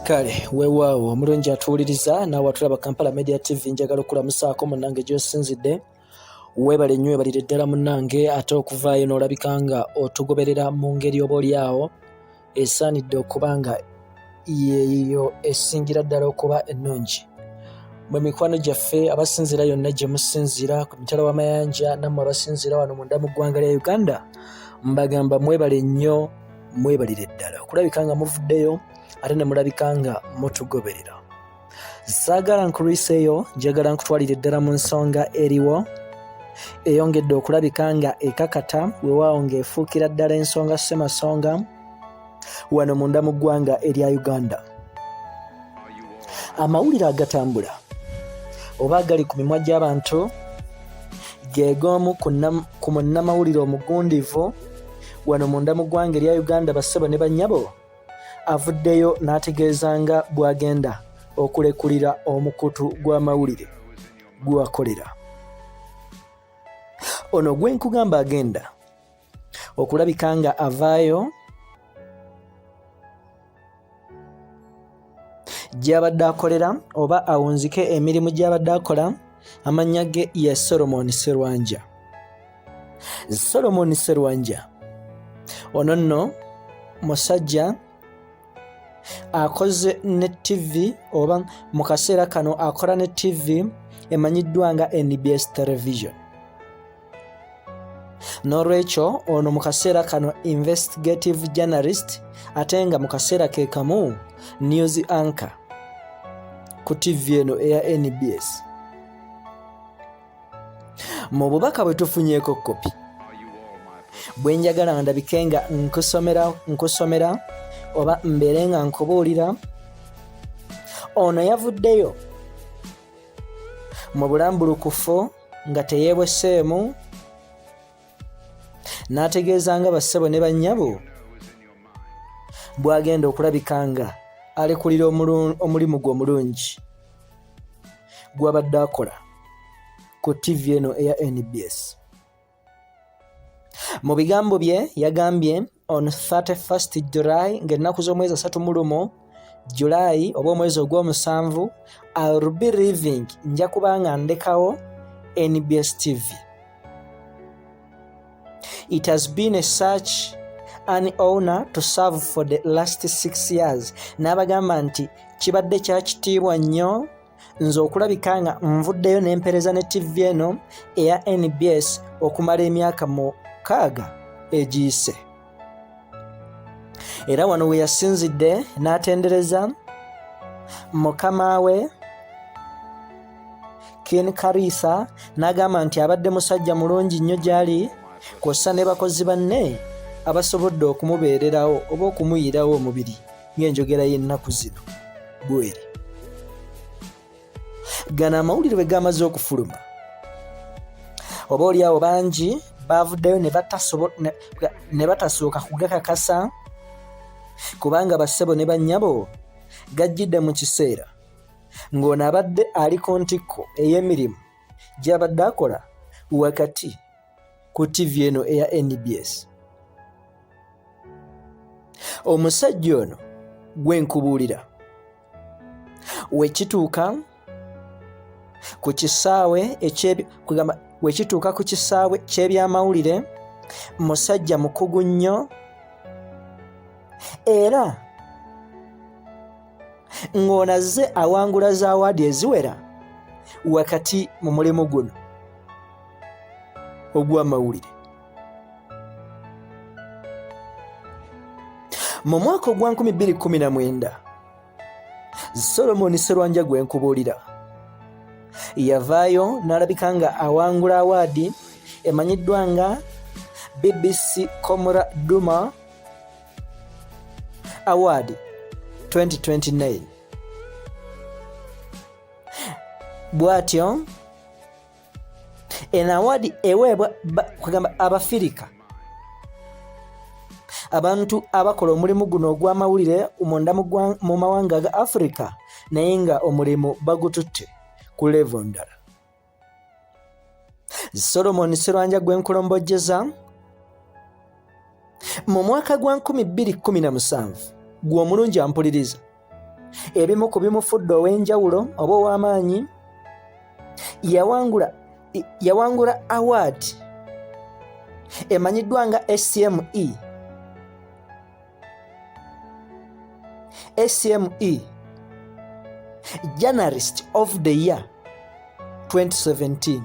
Kale weewaawo omulungi atuwuliriza naawe atulaba Kampala Media TV njagala okulamusaako munnange gy'osinzidde weebale nnyo weebalire ddala munnange ate okuvaayo n'olabika nga otugoberera mu ngeri oba oliawo esaanidde okuba nga yeeyo esingira ddala okuba ennungi. Mwe mikwano gyaffe abasinziira yonna gye musinziira ku mitala w'amayanja nammwe abasinziira wano munda mu ggwanga lya Uganda mbagamba mwebale nnyo mwebalire ddala okulabika nga muvuddeyo ate ne mulabika nga mutugoberera. Saagala nkuliiseeyo njagala nkutwalire ddala mu nsonga eriwo eyongedde okulabika nga ekakata weewaawo ng'efuukira ddala ensonga ssemasonga wano munda mu ggwanga erya Uganda. Amawulire agatambula oba agali ku mimwa gy'abantu geeg'omu ku munnamawulire omugundivu wano munda mu ggwanga erya Uganda bassebo ne bannyabo avuddeyo n'ategeeza bw'agenda okulekulira omukutu gw'amawulire gwakolera. Ono gwe nkugamba agenda okulabika nga avaayo gy'abadde akolera oba awunzike emirimu gy'abadde akola. Amannya ge ye Sserwanja. Sserwanja ono nno musajja akoze ne TV oba mu kaseera kano akola ne TV emanyiddwa nga NBS television. N'olwekyo ono mu kaseera kano investigative journalist ate nga mu kaseera ke kamu news anchor ku TV eno eya NBS. Mu bubaka bwe tufunyeeko kopi bwe njagala ndabike nga nkusomera oba mbeere nga nkubuulira, ono yavuddeyo mu bulambulukufu nga teyeebweseemu n'ategeeza nga bassebo ne bannyabo bw'agenda okulabika nga alekulira omulimu gwe omulungi gw'abadde akola ku TV eno eya NBS. Mu bigambo bye yagambye on 31st July ng'ennaku z'omwezi 31 July oba omwezi ogw'omusanvu I'll be leaving nja kuba nga ndekawo NBS TV. It has been such an honor to serve for the last 6 years. N'abagamba nti kibadde kya kitiibwa nnyo nze okulabika nga nvuddeyo n'empeereza ne TV eno eya NBS okumala emyaka 6 egiyise. Era wano we yasinzidde n'atendereza mukama we Ken Karisa n'agamba nti abadde musajja mulungi nnyo gy'ali kw'ossa ne bakozi banne abasobodde okumubeererawo oba okumuyirawo omubiri ng'enjogera y'ennaku zino bweri. Gano amawulire bwe gamaze okufuluma oba oliawo bangi baavuddeyo ne batasooka kugakakasa kubanga bassebo ne bannyabo gajjidde mu kiseera ng'ono abadde ali ku ntikko ey'emirimu gy'abadde akola wakati ku TV eno eya NBS. Omusajja ono gwe nkubuulira wekituuka ku kisaawe ky'ebyamawulire musajja mukugu nnyo era ng'onazze awangula za awaadi eziwera wakati mu mulimu guno ogw'amawulire. Mu mwaka ogwa 2019 Sserwanja gwe nkubuulira yavaayo n'alabika nga awangula awaadi emanyiddwa nga BBC Komora Duma Award 2029. Bw'atyo eno awaadi eweebwa kugamba Abafirika, abantu abakola omulimu guno ogw'amawulire mu mawanga ga Africa naye nga omulimu bagututte ku level ndala. Sserwanja gwe nkulombojjeza mu mwaka gwa 2017 gwe omulungi ampuliriza ebimu ku bimufudde ow'enjawulo oba ow'amaanyi. Yawangula award emanyiddwa nga SME Journalist of the Year 2017.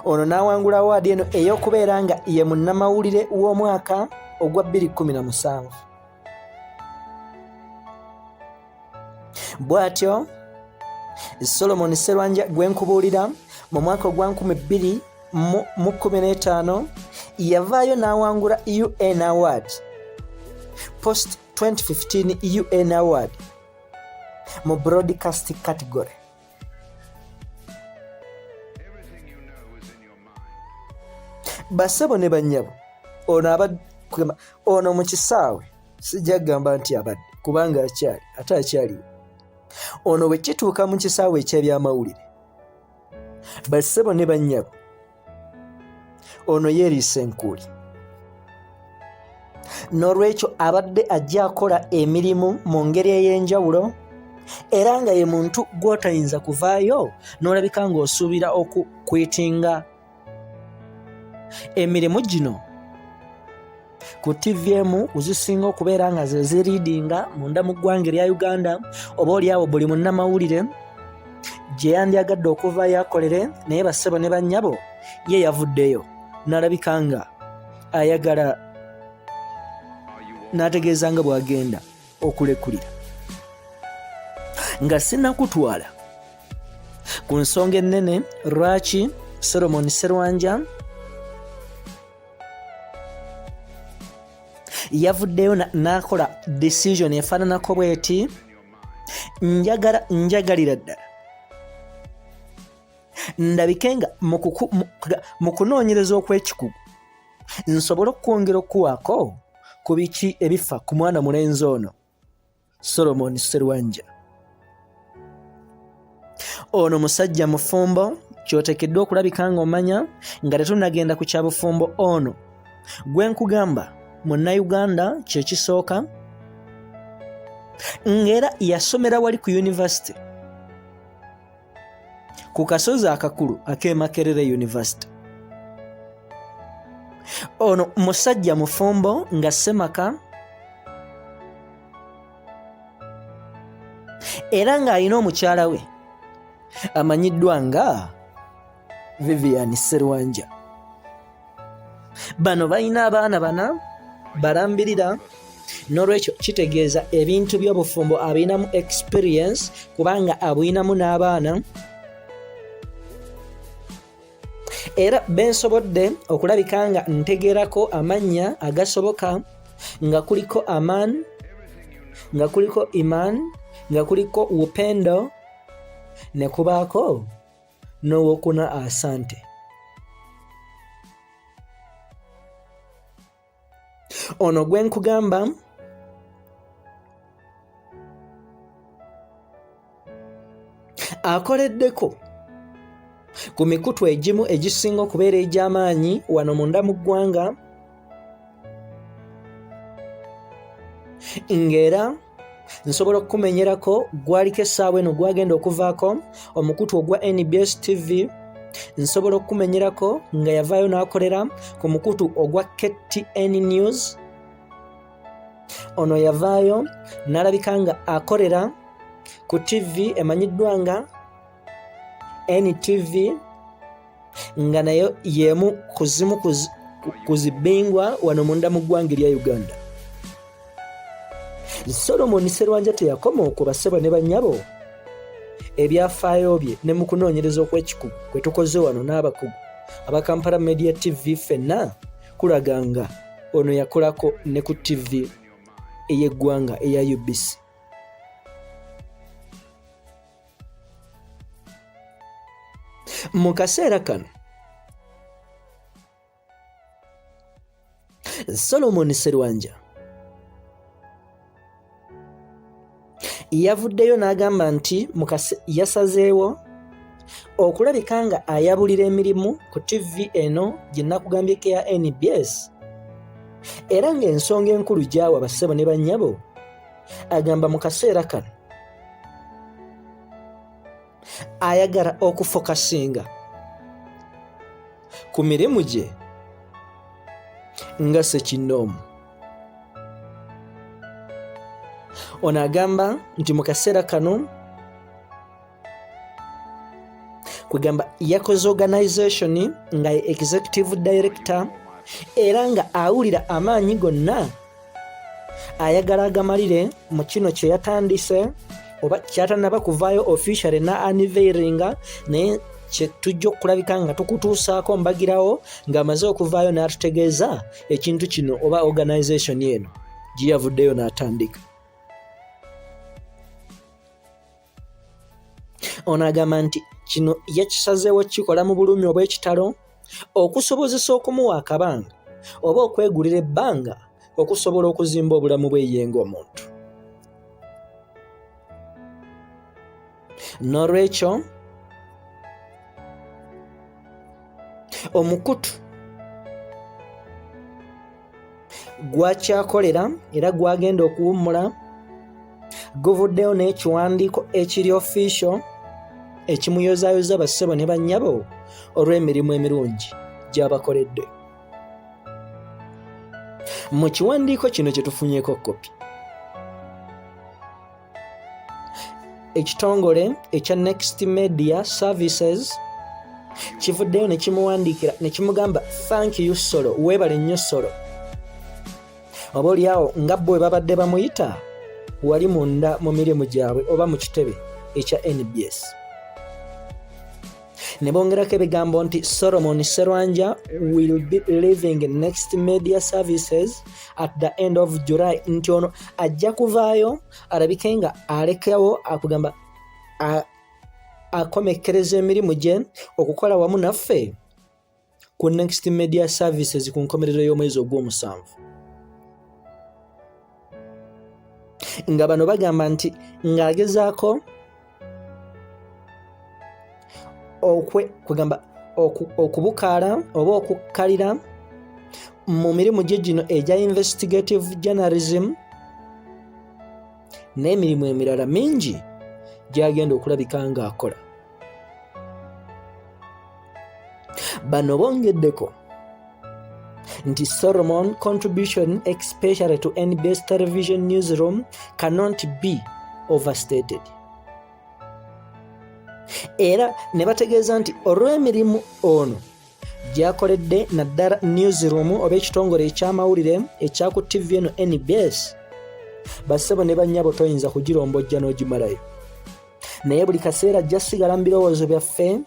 Ono n'awangula award eno ey'okubeera nga ye munnamawulire w'omwaka ogwa 2017. Bw'atyo Solomon Sserwanja gwe nkubuulira mu mwaka ogwa 2015 yavaayo n'awangula UN Award, Post 2015 UN Award mu broadcast category. Bassebo ne bannyabo ono mu kisaawe sijja kugamba nti abadde kubanga akyali ono bwe kituuka mu kisaawe eky'ebyamawulire, bassebo ne bannyabo ono yeeriisa enkuuli. N'olwekyo abadde ajja akola emirimu mu ngeri ey'enjawulo era nga ye muntu gw'otayinza kuvaayo n'olabika ng'osuubira okukwitinga. Emirimu gino ku TVM uzisinga okubeera nga ze ziriidinga munda mu ggwanga erya Uganda, oba oliawo buli munnamawulire gye yandyagadde okuvaayo akolere, naye bassebo ne bannyabo ye yavuddeyo n'alabika nga ayagala n'ategeeza nga bw'agenda okulekulira. Nga sinnakutwala ku nsonga ennene lwaki Solomon Sserwanja yavuddeyo n'akola decision efaananako bw'eti: njagalira ddala ndabike nga mu kunoonyereza okw'ekikugu nsobole okwongera okuwaako ku biki ebifa ku mwana mulenzi ono Solomon Sserwanja. Ono musajja mufumbo ky'oteekeddwa okulabika ng'omanya nga tetunnagenda ku kyabufumbo. Ono gwe nkugamba Munnayuganda kye kisooka ng'era yasomera wali ku yunivasite ku kasozi akakulu ak'e Makerere University. Ono musajja mufumbo nga ssemaka era ng'alina omukyala we amanyiddwa nga Vivian Sserwanja. Bano balina abaana bana balambirira, n'olwekyo kitegeeza ebintu by'obufumbo abinamu experience kubanga abinamu n'abaana. Era bensobodde okulabika nga ntegeerako amannya agasoboka nga kuliko Aman, nga kuliko Iman, nga kuliko Upendo, ne kubaako n'owokuna Asante. Ono gwe nkugamba akoleddeko ku mikutu egimu egisinga okubeera egy'amaanyi wano munda mu ggwanga, ng'era nsobola okukumenyerako gwaliko essaawa eno gwagenda okuvaako omukutu ogwa NBS TV. Nsobola okukumenyerako nga yavaayo n'akolera ku mukutu ogwa KTN News. Ono yavaayo n'alabika nga akolera ku TV emanyiddwa nga NTV, nga nayo y'emu kuzimu kuzibbingwa wano munda mu ggwanga erya Uganda. Solomon Sserwanja teyakoma okuba ssebo ne bannyabo ebyafaayo bye ne mu kunoonyereza okw'ekikugu kwe tukoze wano n'abakugu aba Kampala Media TV. Ffenna kulaga nga ono yakolako ne ku TV ey'eggwanga eya UBC. Mu kaseera kano Solomon Sserwanja yavuddeyo n'agamba nti yasazeewo okulabika nga ayabulira emirimu ku TV eno gye nakugambyeko eya NBS, era ng'ensonga enkulu gy'awa bassebo ne bannyabo agamba mu kaseera kano ayagala okufokasinga ku mirimu gye nga ssekinnoomu. Ono agamba nti mu kaseera kano kwegamba yakoze organisation nga ye executive director era nga awulira amaanyi gonna ayagala agamalire mu kino kye yatandise oba kyatannaba kuvaayo officially na unveilinga naye kye tujja okulabika nga tukutuusaako mbagirawo ng'amaze okuvaayo n'atutegeeza ekintu kino oba organisation eno gye yavuddeyo n'atandika. Ono agamba nti kino yakisazeewo kikola mu bulumi obw'ekitalo okusobozesa okumuwa akabanga oba okwegulira ebbanga okusobola okuzimba obulamu bwe ye ng'omuntu. N'olwekyo omukutu gwakyakolera era gwagenda okuwummula guvuddeyo n'ekiwandiiko ekiri official ekimuyozaayoza bassebo ne bannyabo olw'emirimu emirungi gy'abakoledde. Mu kiwandiiko kino kye tufunyeeko kopi, ekitongole ekya Next Media Services kivuddeyo ne kimuwandiikira ne kimugamba thank you Solo, weebale nnyo Solo. Oba oliawo nga bwe babadde bamuyita wali munda mu mirimu gyabwe oba mu kitebe ekya NBS. Ne bongerako ebigambo nti Solomon Sserwanja will be leaving Next Media Services at the end of July, nti ono ajja kuvaayo alabike nga alekawo akugamba akomekkereza emirimu gye okukola wamu naffe ku Next Media Services ku nkomerero y'omwezi ogw'omusanvu. Nga bano bagamba nti ng'agezaako okubukaala oba okukkalira mu mirimu gye gino egya investigative journalism n'emirimu emirala mingi gy'agenda okulabika ng'akola. Bano bongeddeko nti Solomon contribution especially to NBS television newsroom cannot be overstated. Era ne bategeeza nti olw'emirimu ono gy'akoledde naddala newsroom oba ekitongole eky'amawulire ekya ku TV eno NBS, bassebo ne bannyabo toyinza kugirombojja n'ogimalayo. Naye buli kaseera ajja sigala mu birowoozo byaffe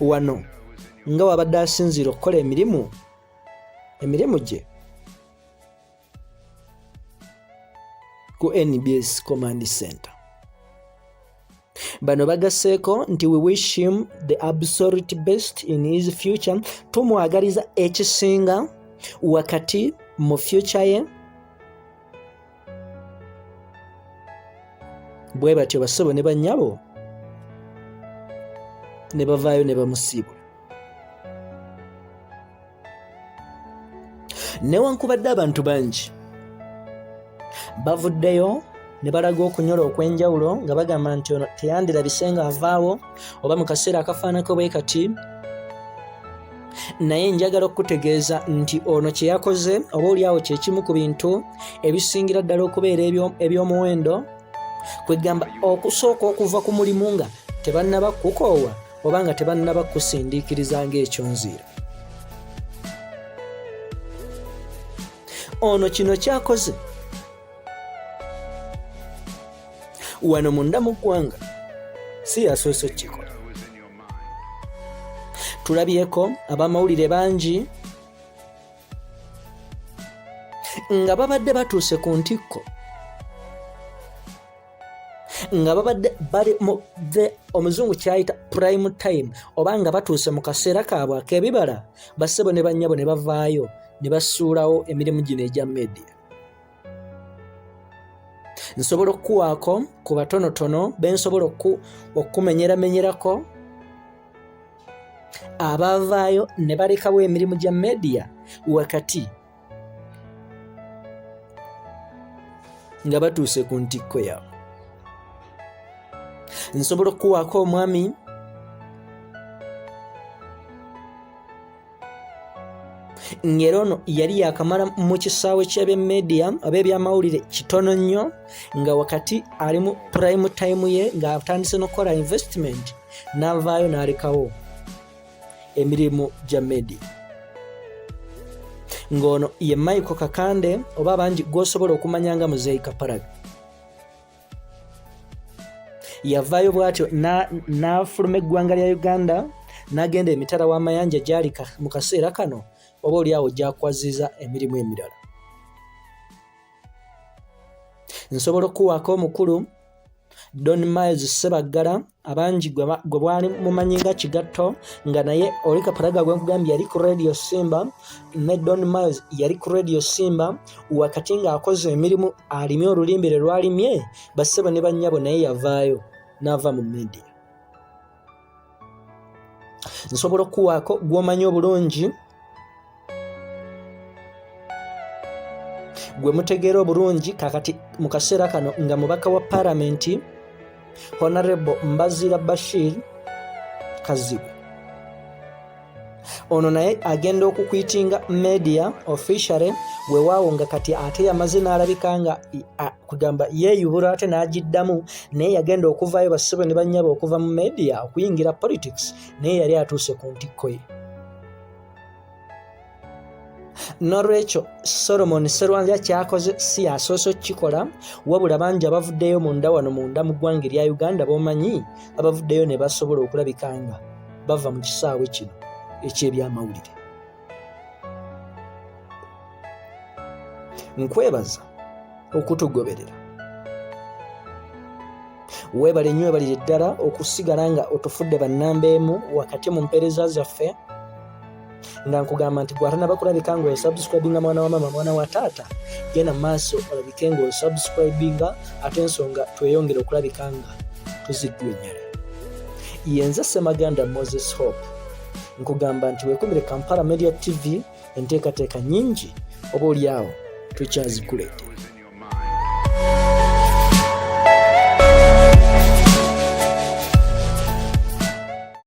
wano nga wabadde asinziira okukola emirimu gye ku NBS Command Center. Bano bagasseeko nti we wish him the absolute best in his future. Tumwagaliza ekisinga wakati mu future ye. Bwe batyo bassebo ne bannyabo ne bavaayo ne bamusiibula. Newankubadde abantu bangi bavuddeyo ne balaga okunyola okw'enjawulo nga bagamba nti ono teyandirabise ng'avaawo oba mu kaseera akafaanako bwe kati, naye njagala okutegeeza nti ono kye yakoze oba oliawo kye kimu ku bintu ebisingira ddala okubeera eby'omuwendo, kwegamba okusooka okuva ku mulimu nga tebannaba kukoowa oba nga tebannaba kusindiikiriza ng'ekyonziira. Ono kino kyakoze wano munda mu ggwanga si yasoose okukikola. Tulabyeko abamawulire bangi nga babadde batuuse ku ntikko, nga babadde bali mu omuzungu kyayita prime time oba nga batuuse mu kaseera kaabwe ak'ebibala, bassebo ne bannyabo ne bavaayo ne basuulawo emirimu gino egya media. Nsobola okuwaako ku batonotono bensobola okumenyeramenyerako abavaayo ne balekawo emirimu gya media wakati nga batuuse ku ntikko yaabwe. Nsobola okuwaako omwami ng'era ono yali yakamala mu kisaawe ky'ebyemedia ab'ebyamawulire kitono nnyo, nga wakati ali mu prime time ye ng'atandise n'okukola investment, n'avaayo n'alekawo emirimu gya media. Ng'ono ye Michael Kakande oba abangi gw'osobola okumanya nga Muzeeyi Kapalaga. Yavaayo bw'atyo n'afuluma eggwanga lya Uganda n'agenda emitala w'amayanja gy'ali mu kaseera kano oba oliawo gy'akwaziza emirimu emirala. Nsobola okuwaako omukulu Don Miles Ssebaggala, abangi gwe bwali mumanyi nga Kigatto, nga naye oli Kapalaga gwe nkugambye yali ku Radio Simba ne Don Miles yali ku Radio Simba, wakati ng'akoze emirimu alimye olulimbire lwalimye bassebo ne bannyabo, naye yavaayo n'ava mu media. Nsobola okuwaako gw'omanyi obulungi, gwe mutegeera obulungi kakati mu kaseera kano nga mubaka wa Parliament Honorable Mbazira Bashir Kazibu. Ono naye agenda okukwitinga media officially weewaawo nga kati ate yamaze n'alabika nga kugamba yeeyubula ate n'agiddamu, naye yagenda okuvaayo bassebo ne bannyabo okuva mu media okuyingira politics, naye yali atuuse ku ntikko ye. N'olwekyo Solomon Sserwanja kyakoze si yasoose okukikola, wabula bangi abavuddeyo munda wano munda mu ggwanga erya Uganda b'omanyi abavuddeyo ne basobola okulabika nga bava mu kisaawe kino eky'ebyamawulire. Nkwebaza okutugoberera. Weebale nnyo, weebalire ddala okusigala nga otufudde bannambeemu wakati mu mpeereza zaffe, nga nkugamba nti gwatana bakulabika nga osubscribinga mwana wa mama mwana wa taata, genda maaso olabike nga osubscribinga, ate ensonga tweyongere okulabika nga tuziggwenyera. Yenze Ssemaganda Moses Hope nkugamba nti weekumire Kampala Media TV, enteekateeka nnyingi oba oliawo tukyazikuleetera.